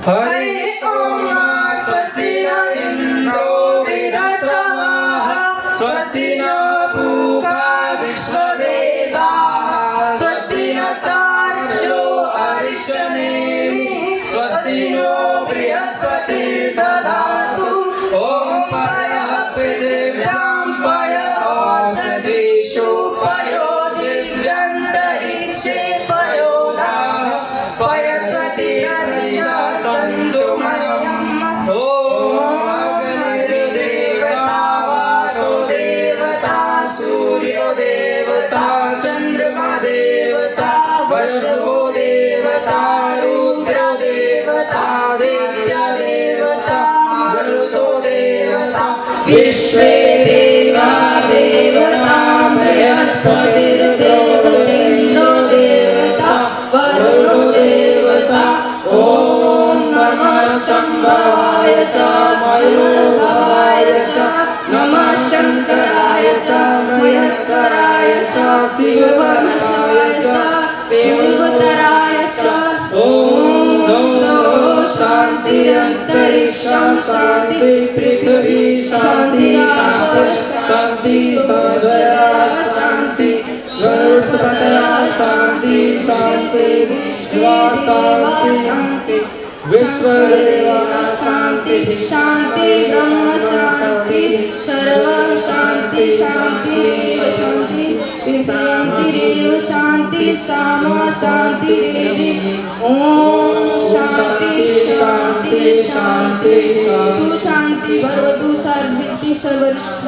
हरि ओम स्वस्ति न इंद्रो वृद्धश्रवाः स्वस्ति न पूषा विश्ववेदाः स्वस्ति नस्तार्क्ष्यो अरिष्टनेमिः स्वस्ति नो बृहस्पतिर्दधातु ॐ पयः पृथिव्यां पयः ओषधीषु पयो दिव्यन्तरिक्षे पयो धाः पयस्वतिरदिशा सन्तु मह्यम् ॐ अग्निर्देवता वातो देवता सूर्यो देवता चन्द्रमा देवता वसुः देवता रुद्रो देवता दैत्य देवता मरुतो देवता विश्वे देवा देवता बृहस्पतिर्देवतेन्द्रो देवता वरुणो देवता ॐ नमः शम्भवाय च मयोभवाय च नमः शङ्कराय च महेश्वराय च शिवभक्ताय च शिवतराय च ॐ शान्ति अन्तरिक्षं शान्ति पृथिवी शान्ति शान्ति सर्वदा शान्ति वनस्पतयः शान्ति शान्ति विश्वा शान्ति शान्ति विश्वदेवा शान्ति शान्ति ब्रह्म शान्ति सर्व शान्ति शान्तिरेव शान्ति शान्तिरेव शान्ति सामा शान्तिरेव ॐ शान्ति शान्ति शान्ति सुशान्ति भवतु सर्वेति सर्वरिष्ठ